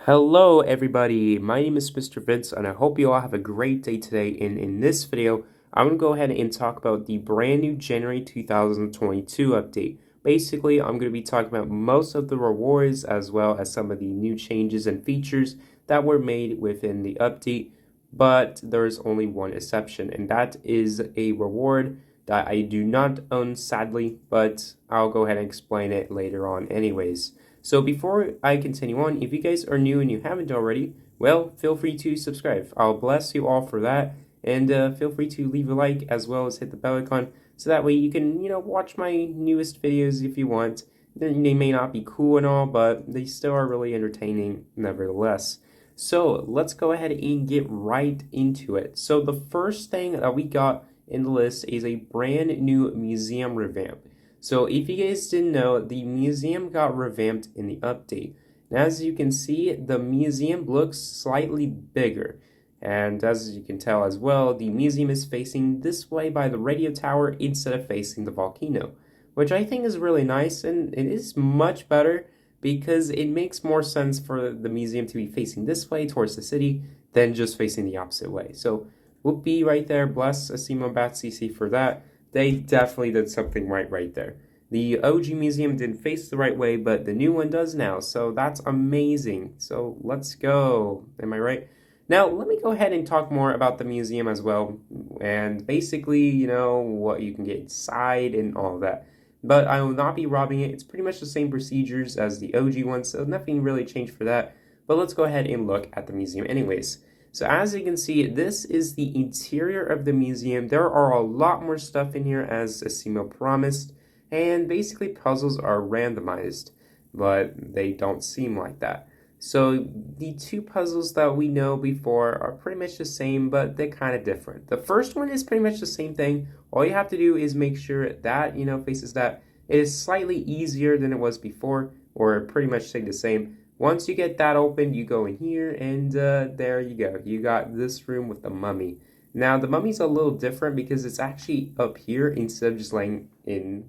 Hello everybody, my name is Mr. Vince and I hope you all have a great day today. And in this video, I'm going to go ahead and talk about the brand new January 2022 update. Basically, I'm going to be talking about most of the rewards as well as some of the new changes and features that were made within the update. But there's only one exception, and that is a reward that I do not own sadly, but I'll go ahead and explain it later on anyways. So before I continue on, if you guys are new and you haven't already, well, feel free to subscribe. I'll bless you all for that. And feel free to leave a like as well as hit the bell icon so that way you can, watch my newest videos if you want. They may not be cool and all, but they still are really entertaining nevertheless. So let's go ahead and get right into it. So the first thing that we got in the list is a brand new museum revamp. So if you guys didn't know, the museum got revamped in the update. And as you can see, the museum looks slightly bigger. And as you can tell as well, the museum is facing this way by the radio tower instead of facing the volcano, which I think is really nice, and it is much better because it makes more sense for the museum to be facing this way towards the city than just facing the opposite way. So whoopee right there, bless Asimo Bat CC for that. They definitely did something right there. The OG museum didn't face the right way, but the new one does now, so that's amazing. So let's go. Am I right? Now, let me go ahead and talk more about the museum as well, and basically, what you can get inside and all of that. But I will not be robbing it. It's pretty much the same procedures as the OG one, so nothing really changed for that. But let's go ahead and look at the museum anyways. So as you can see, this is the interior of the museum. There are a lot more stuff in here as Asimo promised, and basically puzzles are randomized, but they don't seem like that. So the two puzzles that we know before are pretty much the same, but they're kind of different. The first one is pretty much the same thing. All you have to do is make sure that, faces that. It is slightly easier than it was before, or pretty much stay the same. Once you get that open, you go in here, and there you go. You got this room with the mummy. Now, the mummy's a little different because it's actually up here instead of just laying in,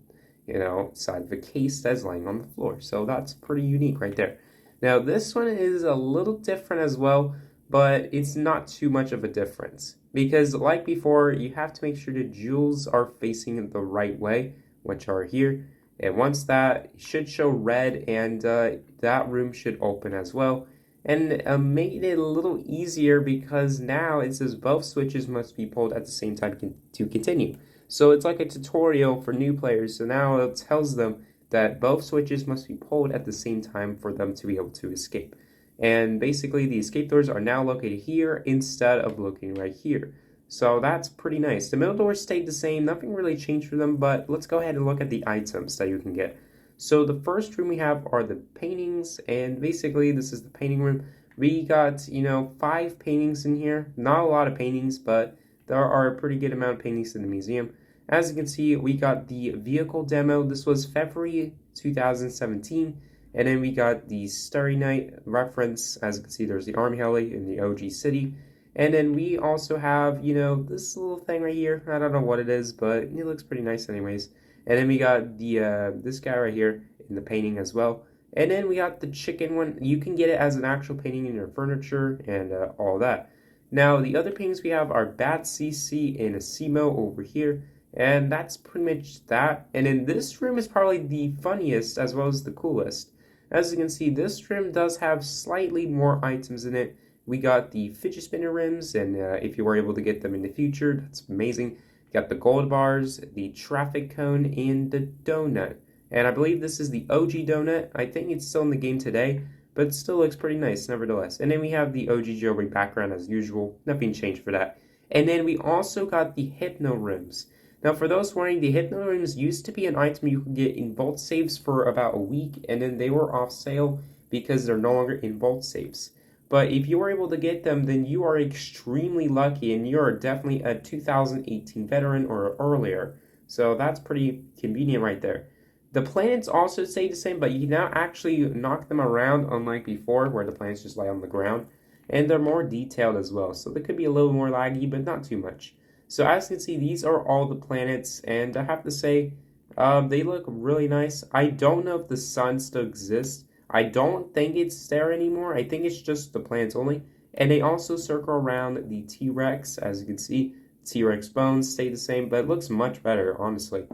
side of a case that's laying on the floor. So that's pretty unique right there. Now, this one is a little different as well, but it's not too much of a difference. Because like before, you have to make sure the jewels are facing the right way, which are here. And once that should show red, and that room should open as well. And made it a little easier because now it says both switches must be pulled at the same time to continue. So it's like a tutorial for new players. So now it tells them that both switches must be pulled at the same time for them to be able to escape. And basically the escape doors are now located here instead of looking right here. So that's pretty nice. The middle doors stayed the same, nothing really changed for them, but let's go ahead and look at the items that you can get. So the first room we have are the paintings, and basically this is the painting room. We got, 5 paintings in here. Not a lot of paintings, but there are a pretty good amount of paintings in the museum. As you can see, we got the vehicle demo. This was February 2017. And then we got the Starry Night reference. As you can see, there's the Army Heli in the OG city. And then we also have, this little thing right here. I don't know what it is, but it looks pretty nice anyways. And then we got the this guy right here in the painting as well. And then we got the chicken one. You can get it as an actual painting in your furniture and all that. Now, the other paintings we have are Bat CC and Asimo over here. And that's pretty much that. And then this room is probably the funniest as well as the coolest. As you can see, this room does have slightly more items in it. We got the fidget spinner rims, and if you were able to get them in the future, that's amazing. Got the gold bars, the traffic cone, and the donut. And I believe this is the OG donut. I think it's still in the game today, but it still looks pretty nice nevertheless. And then we have the OG Jailbreak background as usual. Nothing changed for that. And then we also got the Hypno rims. Now, for those wondering, the Hypno rims used to be an item you could get in vault saves for about a week, and then they were off sale because they're no longer in vault saves. But if you were able to get them, then you are extremely lucky, and you are definitely a 2018 veteran or earlier. So that's pretty convenient right there. The planets also stay the same, but you can now actually knock them around, unlike before, where the planets just lay on the ground. And they're more detailed as well, so they could be a little more laggy, but not too much. So as you can see, these are all the planets, and I have to say, they look really nice. I don't know if the sun still exists. I don't think it's there anymore. I think it's just the plants only. And they also circle around the T-Rex. As you can see, T-Rex bones stay the same, but it looks much better, honestly.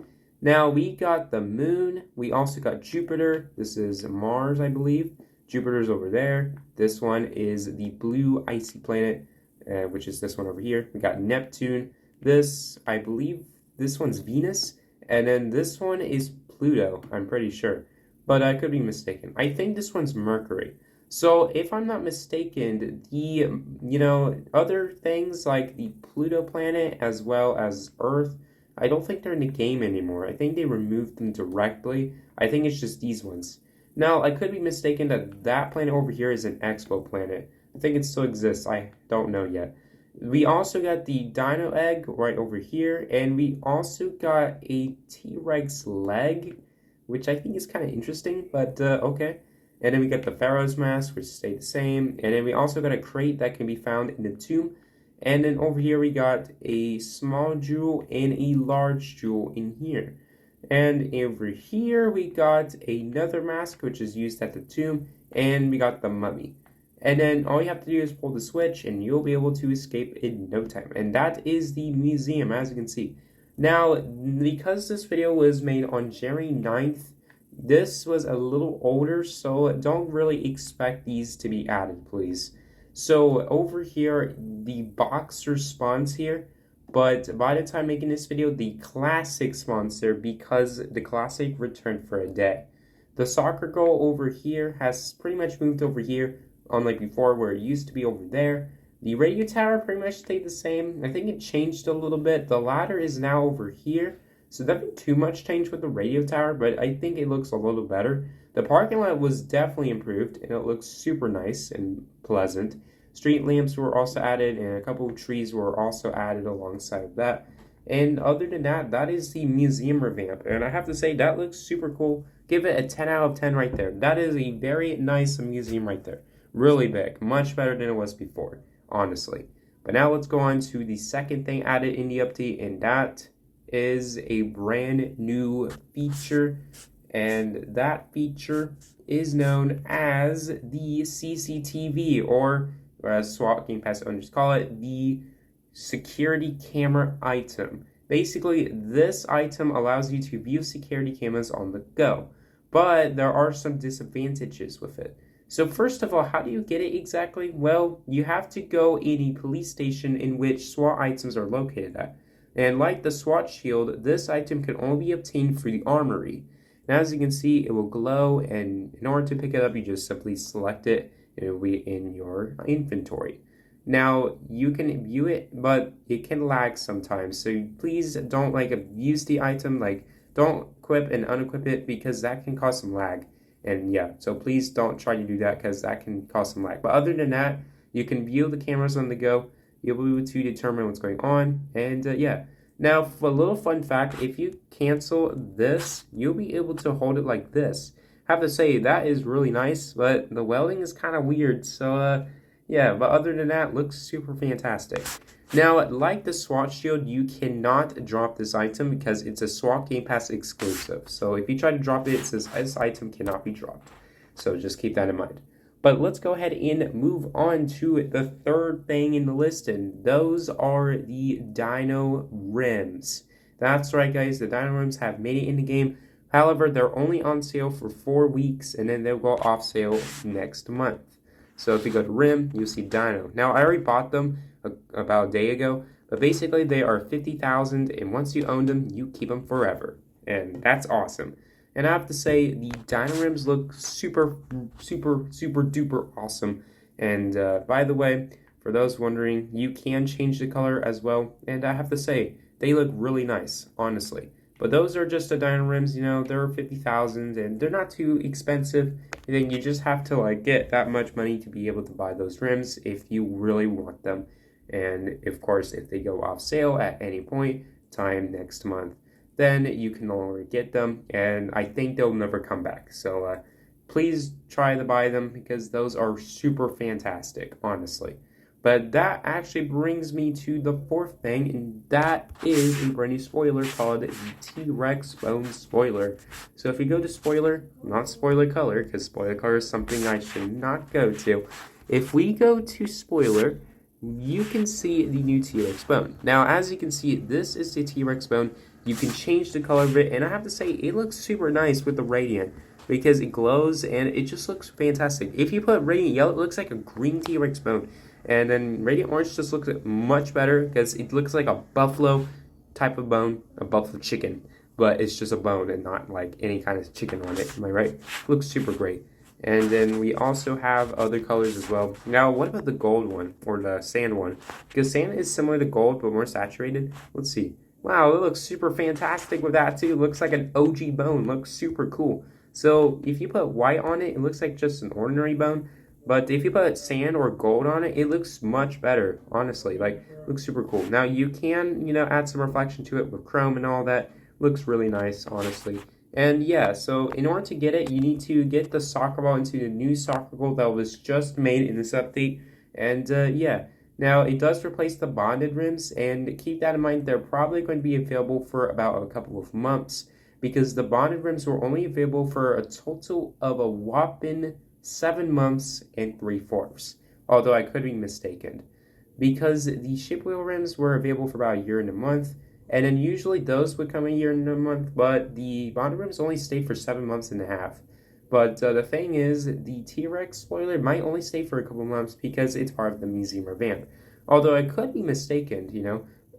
Now, we got the moon. We also got Jupiter. This is Mars, I believe. Jupiter's over there. This one is the blue icy planet, which is this one over here. We got Neptune. This, I believe, this one's Venus. And then this one is Pluto, I'm pretty sure. But I could be mistaken. I think this one's Mercury. So if I'm not mistaken, the, other things like the Pluto planet as well as Earth, I don't think they're in the game anymore. I think they removed them directly. I think it's just these ones. Now, I could be mistaken that that planet over here is an expo planet. I think it still exists. I don't know yet. We also got the dino egg right over here, and we also got a T-Rex leg, which I think is kind of interesting, but okay. And then we got the Pharaoh's mask, which stayed the same. And then we also got a crate that can be found in the tomb. And then over here we got a small jewel and a large jewel in here. And over here we got another mask, which is used at the tomb. And we got the mummy. And then all you have to do is pull the switch and you'll be able to escape in no time. And that is the museum, as you can see. Now, because this video was made on January 9th, this was a little older, so don't really expect these to be added, please. So over here, the boxer spawns here, but by the time making this video, the classic spawns there because the classic returned for a day. The soccer goal over here has pretty much moved over here, unlike before where it used to be over there. The radio tower pretty much stayed the same. I think it changed a little bit. The ladder is now over here. So nothing too much change with the radio tower, but I think it looks a little better. The parking lot was definitely improved, and it looks super nice and pleasant. Street lamps were also added, and a couple of trees were also added alongside of that. And other than that, that is the museum revamp. And I have to say, that looks super cool. Give it a 10 out of 10 right there. That is a very nice museum right there. Really big. Much better than it was before, honestly. But now let's go on to the second thing added in the update, and that is a brand new feature, and that feature is known as the CCTV, or as SWAT Game Pass owners call it, the security camera item. Basically, this item allows you to view security cameras on the go, but there are some disadvantages with it. So first of all, how do you get it exactly? Well, you have to go in a police station in which SWAT items are located at. And like the SWAT shield, this item can only be obtained through the armory. And as you can see, it will glow, and in order to pick it up, you just simply select it, and it will be in your inventory. Now, you can view it, but it can lag sometimes, so please don't abuse the item, don't equip and unequip it, because that can cause some lag. And yeah, so please don't try to do that, because that can cause some lag. But other than that, you can view the cameras on the go. You'll be able to determine what's going on, and yeah. Now, for a little fun fact, if you cancel this, you'll be able to hold it like this. I have to say, that is really nice, but the welding is kind of weird, so yeah, but other than that, looks super fantastic. Now, like the SWAT shield, you cannot drop this item because it's a SWAT Game Pass exclusive. So if you try to drop it, it says this item cannot be dropped. So just keep that in mind. But let's go ahead and move on to the third thing in the list, and those are the dino rims. That's right, guys, the dino rims have made it in the game. However, they're only on sale for 4 weeks, and then they'll go off sale next month. So if you go to rim, you'll see dino. Now, I already bought them about a day ago, but basically they are 50,000, and once you own them, you keep them forever. And that's awesome. And I have to say, the dino rims look super duper awesome. And by the way, for those wondering, you can change the color as well. And I have to say, they look really nice, honestly. But those are just the dino rims, they're 50,000 and they're not too expensive. And then you just have to get that much money to be able to buy those rims if you really want them. And of course, if they go off sale at any point time next month, then you can no longer get them, and I think they'll never come back. So please try to buy them because those are super fantastic, honestly. But that actually brings me to the fourth thing, and that is a brand new spoiler called the T-Rex Bone Spoiler. So if you go to spoiler, not spoiler color, because spoiler color is something I should not go to. If we go to spoiler, you can see the new T-Rex bone. Now, as you can see, this is the T-Rex bone. You can change the color of it, and I have to say, it looks super nice with the Radiant, because it glows, and it just looks fantastic. If you put Radiant Yellow, it looks like a green T-Rex bone. And then Radiant Orange just looks much better because it looks like a buffalo type of bone, a buffalo chicken, but it's just a bone and not like any kind of chicken on it. Am I right? It looks super great. And then we also have other colors as well. Now, what about the gold one or the sand one? Because sand is similar to gold but more saturated. Let's see. Wow, it looks super fantastic with that too. It looks like an OG bone. Looks super cool. So if you put white on it, it looks like just an ordinary bone. But if you put sand or gold on it, it looks much better, honestly. Like, it looks super cool. Now, you can, add some reflection to it with chrome and all that. Looks really nice, honestly. And yeah, so in order to get it, you need to get the soccer ball into the new soccer ball that was just made in this update. And yeah, now it does replace the bonded rims. And keep that in mind, they're probably going to be available for about a couple of months, because the bonded rims were only available for a total of a whopping 7 months and 3/4, although I could be mistaken, because the ship wheel rims were available for about a year and a month, and then usually those would come a year and a month, but the bonded rims only stay for 7 months and a half. But the thing is, the T-Rex spoiler might only stay for a couple months because it's part of the museum revamp, although I could be mistaken,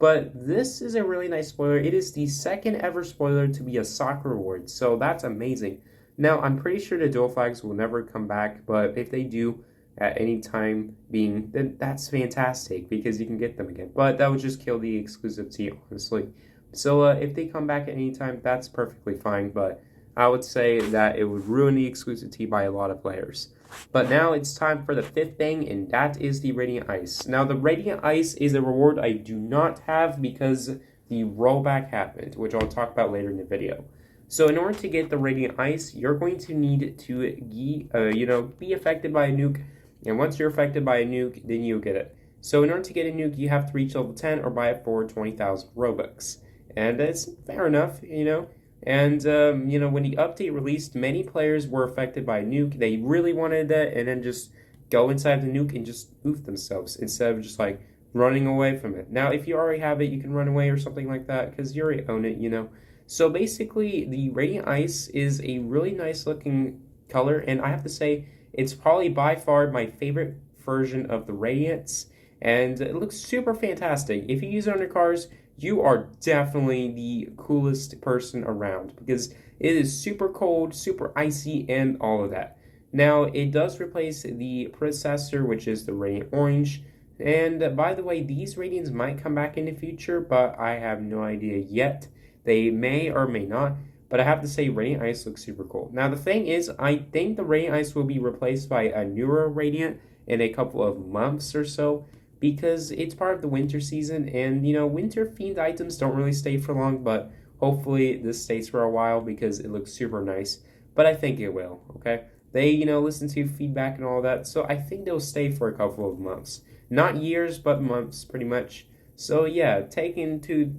But this is a really nice spoiler. It is the second ever spoiler to be a soccer award, so that's amazing. Now, I'm pretty sure the dual flags will never come back, but if they do at any time being, then that's fantastic because you can get them again. But that would just kill the exclusivity, honestly. So if they come back at any time, that's perfectly fine, but I would say that it would ruin the exclusivity by a lot of players. But now it's time for the fifth thing, and that is the Radiant Ice. Now, the Radiant Ice is a reward I do not have because the rollback happened, which I'll talk about later in the video. So in order to get the Radiant Ice, you're going to need to be affected by a nuke. And once you're affected by a nuke, then you'll get it. So in order to get a nuke, you have to reach level 10 or buy it for 20,000 Robux. And it's fair enough, And, when the update released, many players were affected by a nuke. They really wanted that, and then just go inside the nuke and just oof themselves instead of just, like, running away from it. Now, if you already have it, you can run away or something like that because you already own it, So basically, the Radiant Ice is a really nice looking color, and I have to say, it's probably by far my favorite version of the Radiants, and it looks super fantastic. If you use it on your cars, you are definitely the coolest person around because it is super cold, super icy, and all of that. Now, it does replace the predecessor, which is the Radiant Orange, and by the way, these Radiants might come back in the future, but I have no idea yet. They may or may not, but I have to say Radiant Ice looks super cool. Now, the thing is, I think the Radiant Ice will be replaced by a newer Radiant in a couple of months or so because it's part of the winter season, and, winter-themed items don't really stay for long, but hopefully this stays for a while because it looks super nice, but I think it will, okay? They, listen to feedback and all that, so I think they'll stay for a couple of months. Not years, but months, pretty much. So yeah, take into,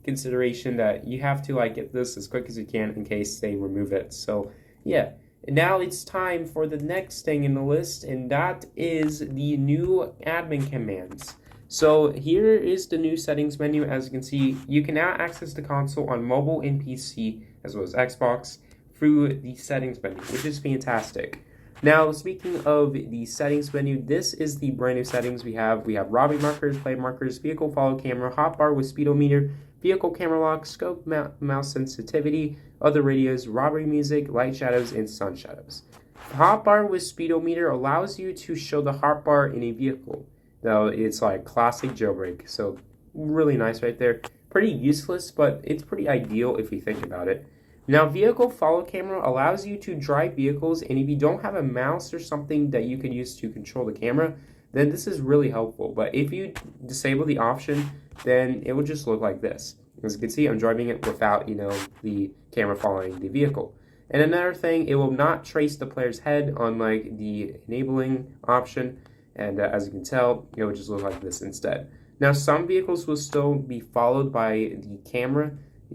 consideration that you have to get this as quick as you can in case they remove it. So yeah, and now it's time for the next thing in the list, and that is the new admin commands. So here is the new settings menu. As you can see, you can now access the console on mobile and PC as well as Xbox through the settings menu, which is fantastic. Now, speaking of the settings menu, this is the brand new settings we have. We have robbery markers, play markers, vehicle follow camera, hotbar with speedometer, vehicle camera lock, scope mouse sensitivity, other radios, robbery music, light shadows, and sun shadows. Hotbar with speedometer allows you to show the hotbar in a vehicle. Now, it's like classic jailbreak, so really nice right there. Pretty useless, but it's pretty ideal if you think about it. Now, vehicle follow camera allows you to drive vehicles, and if you don't have a mouse or something that you can use to control the camera, then this is really helpful. But if you disable the option, then it will just look like this. As you can see, I'm driving it without, the camera following the vehicle. And another thing, it will not trace the player's head unlike the enabling option. and as you can tell, it would just look like this instead. Now, some vehicles will still be followed by the camera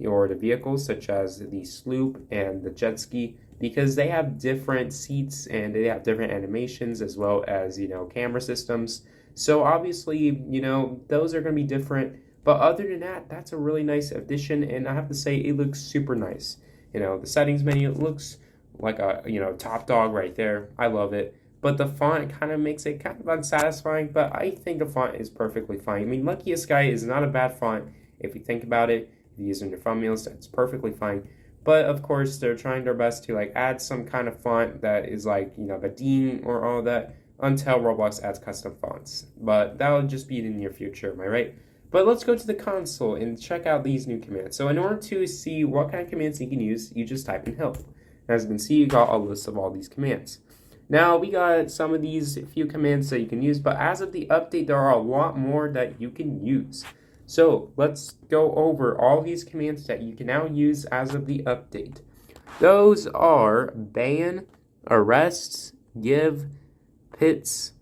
or the vehicles, such as the sloop and the jet ski, because they have different seats and they have different animations as well as, camera systems. So obviously, those are going to be different. But other than that, that's a really nice addition, and I have to say it looks super nice. The settings menu, it looks like a, top dog right there. I love it. But the font kind of makes it kind of unsatisfying, but I think the font is perfectly fine. I mean, Luckiest Guy is not a bad font if you think about it. If you use it in your thumbnails, that's perfectly fine. But of course, they're trying their best to add some kind of font that is the Dean or all that until Roblox adds custom fonts. But that'll just be in the near future, am I right? But let's go to the console and check out these new commands. So in order to see what kind of commands you can use, you just type in help. As you can see, you got a list of all these commands. Now, we got some of these few commands that you can use, but as of the update, there are a lot more that you can use. So let's go over all these commands that you can now use as of the update. Those are ban, arrests, give, pits,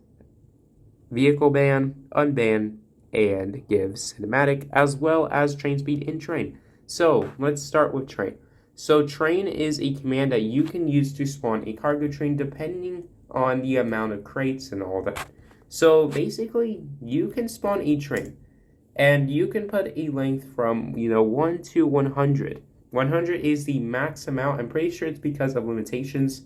vehicle ban, unban, and give cinematic, as well as train speed and train. So let's start with train. So train is a command that you can use to spawn a cargo train depending on the amount of crates and all that. So basically, you can spawn a train and you can put a length from 1 to 100. 100 is the max amount. I'm pretty sure it's because of limitations,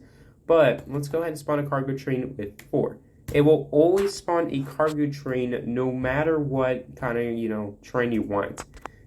but let's go ahead and spawn a cargo train with 4. It will always spawn a cargo train no matter what kind of train you want.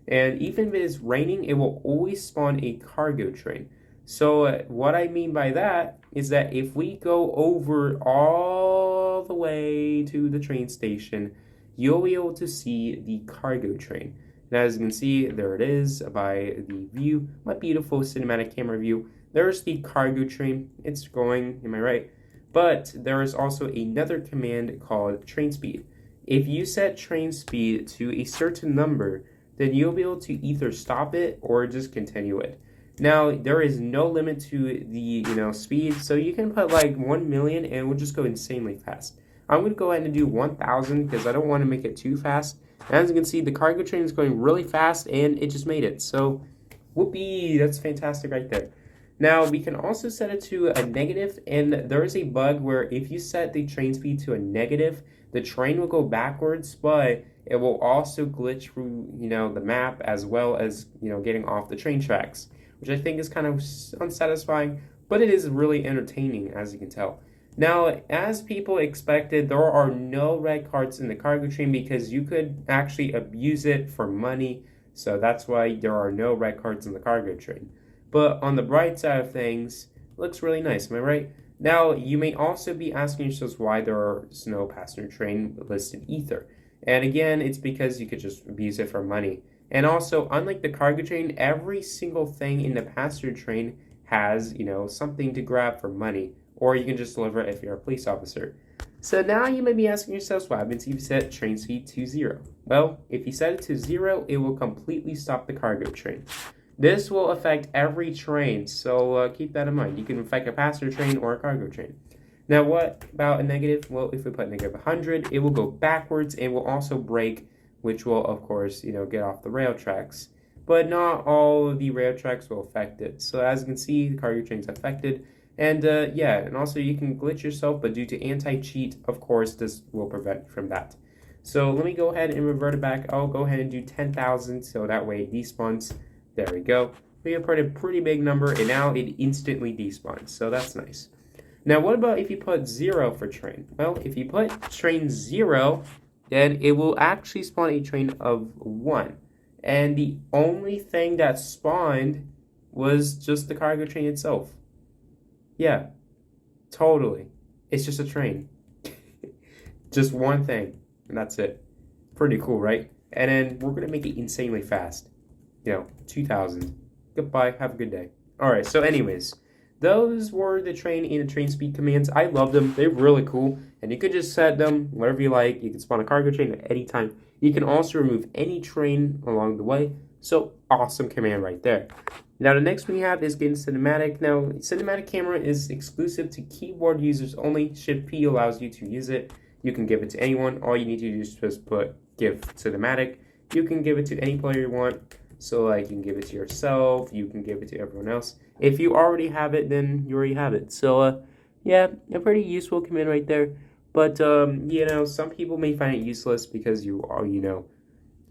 And even if it is raining, it will always spawn a cargo train. So what I mean by that is that if we go over all the way to the train station, you'll be able to see the cargo train. And as you can see, there it is by the view, my beautiful cinematic camera view. There's the cargo train. It's going, am I right? But there is also another command called train speed. If you set train speed to a certain number, then you'll be able to either stop it or just continue it. Now, there is no limit to the speed, so you can put 1 million and it will just go insanely fast. I'm going to go ahead and do 1,000 because I don't want to make it too fast. And as you can see, the cargo train is going really fast and it just made it. So, whoopee, that's fantastic right there. Now, we can also set it to a negative, and there is a bug where if you set the train speed to a negative, the train will go backwards, but it will also glitch through, the map as well as, getting off the train tracks, which I think is kind of unsatisfying, but it is really entertaining, as you can tell. Now, as people expected, there are no red cards in the cargo train because you could actually abuse it for money, so that's why there are no red cards in the cargo train. But on the bright side of things, it looks really nice, am I right? Now, you may also be asking yourselves why there is no passenger train listed either. And again, it's because you could just abuse it for money. And also, unlike the cargo train, every single thing in the passenger train has, something to grab for money. Or you can just deliver it if you're a police officer. So now you may be asking yourselves, what happens if you set train speed to 0? Well, if you set it to 0, it will completely stop the cargo train. This will affect every train, so keep that in mind. You can affect a passenger train or a cargo train. Now, what about a negative? Well, if we put negative 100, it will go backwards and will also break, which will, of course, get off the rail tracks. But not all of the rail tracks will affect it. So as you can see, the cargo train is affected. And yeah, and also you can glitch yourself, but due to anti-cheat, of course, this will prevent you from that. So let me go ahead and revert it back. I'll go ahead and do 10,000, so that way it despawns. There we go. We have put a pretty big number, and now it instantly despawns, so that's nice. Now, what about if you put 0 for train? Well, if you put train 0, then it will actually spawn a train of 1. And the only thing that spawned was just the cargo train itself. Yeah, totally. It's just a train. Just one thing, and that's it. Pretty cool, right? And then we're going to make it insanely fast. 2,000. Goodbye. Have a good day. All right. So anyways, those were the train and the train speed commands. I love them. They're really cool. And you could just set them whatever you like. You can spawn a cargo train at any time. You can also remove any train along the way. So awesome command right there. Now the next one we have is getting cinematic. Now cinematic camera is exclusive to keyboard users only. Shift P allows you to use it. You can give it to anyone. All you need to do is just put give cinematic. You can give it to any player you want. So like you can give it to yourself, you can give it to everyone else. If you already have it, then you already have it. So yeah, a pretty useful command right there. But you know, some people may find it useless because you are, you know,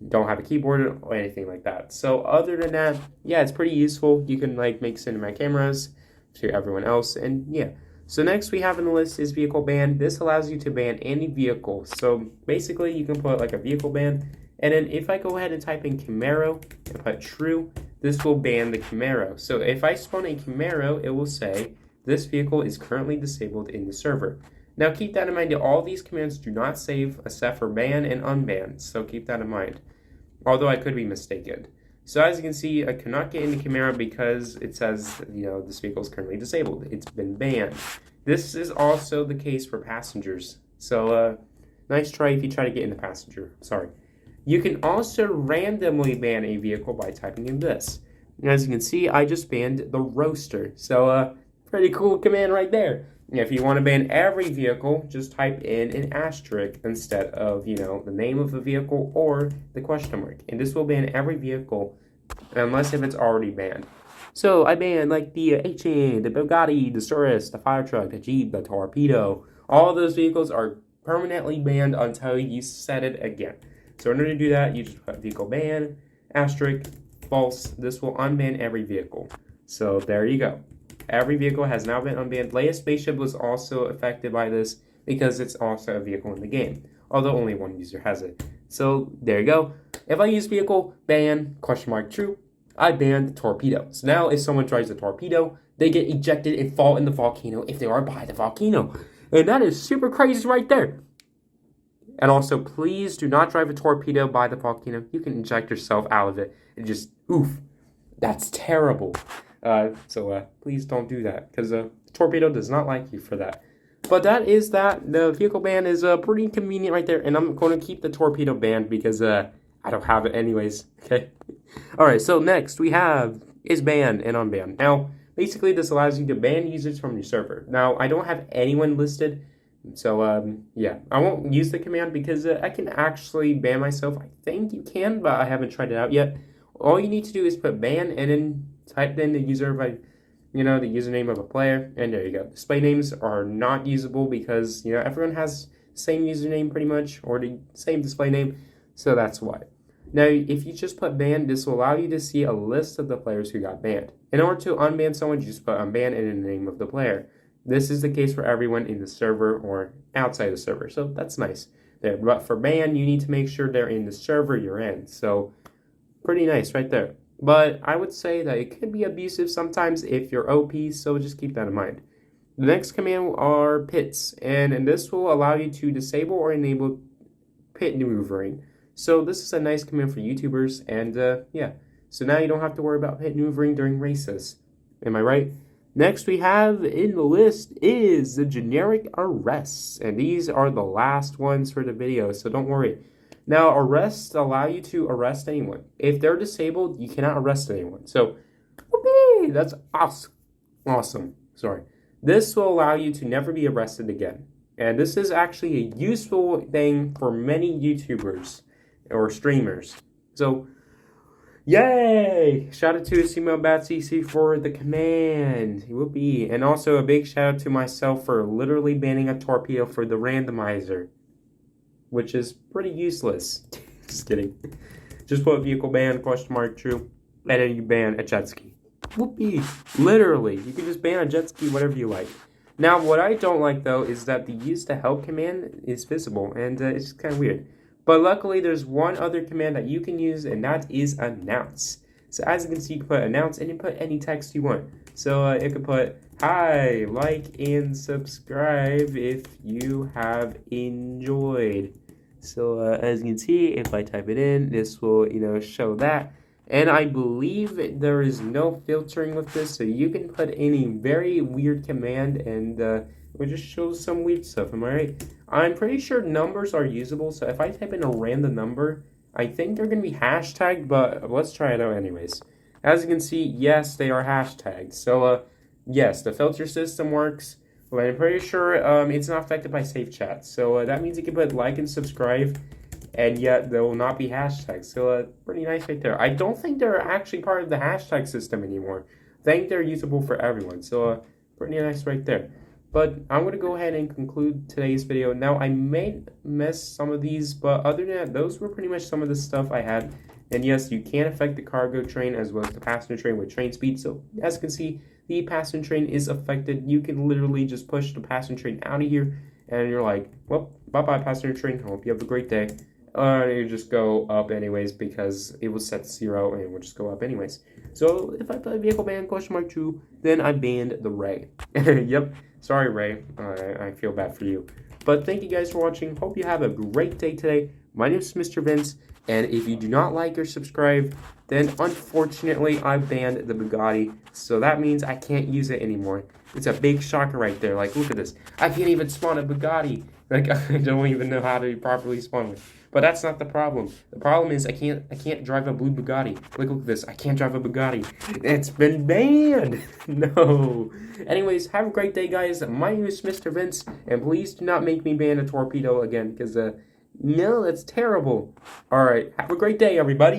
don't have a keyboard or anything like that. So other than that, yeah, it's pretty useful. You can like make cinematic cameras to everyone else, and yeah. So next we have on the list is vehicle ban. This allows you to ban any vehicle. So basically you can put like a vehicle ban, and then if I go ahead and type in Camaro and put true, this will ban the Camaro. So if I spawn a Camaro, it will say this vehicle is currently disabled in the server. Now keep that in mind that all these commands do not save except for ban and unban. So keep that in mind. Although I could be mistaken. So as you can see, I cannot get into Camaro because it says, you know, this vehicle is currently disabled. It's been banned. This is also the case for passengers. So nice try if you try to get into passenger. Sorry. You can also randomly ban a vehicle by typing in this. And as you can see, I just banned the Roadster. So pretty cool command right there. If you want to ban every vehicle, just type in an asterisk instead of, you know, the name of the vehicle or the question mark. And this will ban every vehicle unless if it's already banned. So I banned like the HN, the Bugatti, the Cirrus, the fire truck, the Jeep, the Torpedo. All of those vehicles are permanently banned until you set it again. So in order to do that, you just put vehicle ban, asterisk, false. This will unban every vehicle. So there you go. Every vehicle has now been unbanned. Leia Spaceship was also affected by this because it's also a vehicle in the game, although only one user has it. So there you go. If I use vehicle ban question mark true, I banned the Torpedo. So now if someone drives a Torpedo, they get ejected and fall in the volcano if they are by the volcano. And that is super crazy right there. And also, please do not drive a Torpedo by the volcano. You can eject yourself out of it. And just, oof, that's terrible. So please don't do that, because Torpedo does not like you for that. But that is that. The vehicle ban is pretty convenient right there, and I'm going to keep the Torpedo banned because I don't have it anyways, okay? Alright, so next we have is ban and unban. Now, basically this allows you to ban users from your server. Now, I don't have anyone listed, so yeah, I won't use the command because I can actually ban myself. I think you can, but I haven't tried it out yet. All you need to do is put ban and then type in the user by, you know, the username of a player, and there you go. Display names are not usable because, you know, everyone has the same username pretty much, or the same display name, so that's why. Now, if you just put ban, this will allow you to see a list of the players who got banned. In order to unban someone, you just put unban and the name of the player. This is the case for everyone in the server or outside the server, so that's nice there. But for ban, you need to make sure they're in the server you're in, so pretty nice right there. But I would say that it could be abusive sometimes if you're OP, so just keep that in mind. The next command are pits, and this will allow you to disable or enable pit maneuvering. So this is a nice command for YouTubers, and yeah. So now you don't have to worry about pit maneuvering during races. Am I right? Next we have in the list is the generic arrests, and these are the last ones for the video, so don't worry. Now, arrests allow you to arrest anyone. If they're disabled, you cannot arrest anyone. So, whoopee, that's awesome. Sorry. This will allow you to never be arrested again. And this is actually a useful thing for many YouTubers or streamers. So, yay! Shout out to CMOBATCC for the command. Whoopee. And also a big shout out to myself for literally banning a Torpedo for the randomizer, which is pretty useless. Just kidding. Just put vehicle ban, question mark, true, and then you ban a jet ski. Whoopee. Literally. You can just ban a jet ski, whatever you like. Now, what I don't like, though, is that the use to help command is visible, and it's kind of weird. But luckily, there's one other command that you can use, and that is announce. So as you can see, you can put announce, and you put any text you want. So it could put, hi, like and subscribe if you have enjoyed. So as you can see, if I type it in, this will, you know, show that. And I believe there is no filtering with this, so you can put any very weird command and it just shows some weird stuff, am I right? I'm pretty sure numbers are usable, so if I type in a random number, I think they're going to be hashtagged, but let's try it out anyways. As you can see, yes, they are hashtagged. So yes, the filter system works. But I'm pretty sure it's not affected by safe chat. So that means you can put like and subscribe, and yet there will not be hashtags. So pretty nice right there. I don't think they're actually part of the hashtag system anymore. I think they're usable for everyone. So pretty nice right there. But I'm going to go ahead and conclude today's video. Now, I may miss some of these, but other than that, those were pretty much some of the stuff I had. And yes, you can affect the cargo train as well as the passenger train with train speed. So as you can see, the passenger train is affected. You can literally just push the passenger train out of here, and you're like, well, bye-bye, passenger train. Hope you have a great day. You just go up anyways because it was set to 0 and it will just go up anyways. So if I play vehicle ban !2, then I banned the Ray. Yep, sorry Ray, I feel bad for you. But thank you guys for watching. Hope you have a great day today. My name is Mr. Vince, and if you do not like or subscribe, then unfortunately I banned the Bugatti. So that means I can't use it anymore. It's a big shocker right there. Like, look at this. I can't even spawn a Bugatti. Like, I don't even know how to properly spawn one. But that's not the problem. The problem is I can't drive a blue Bugatti. Look at this. I can't drive a Bugatti. It's been banned. No. Anyways, have a great day, guys. My name is Mr. Vince, and please do not make me ban a torpedo again, because no, that's terrible. All right, have a great day, everybody.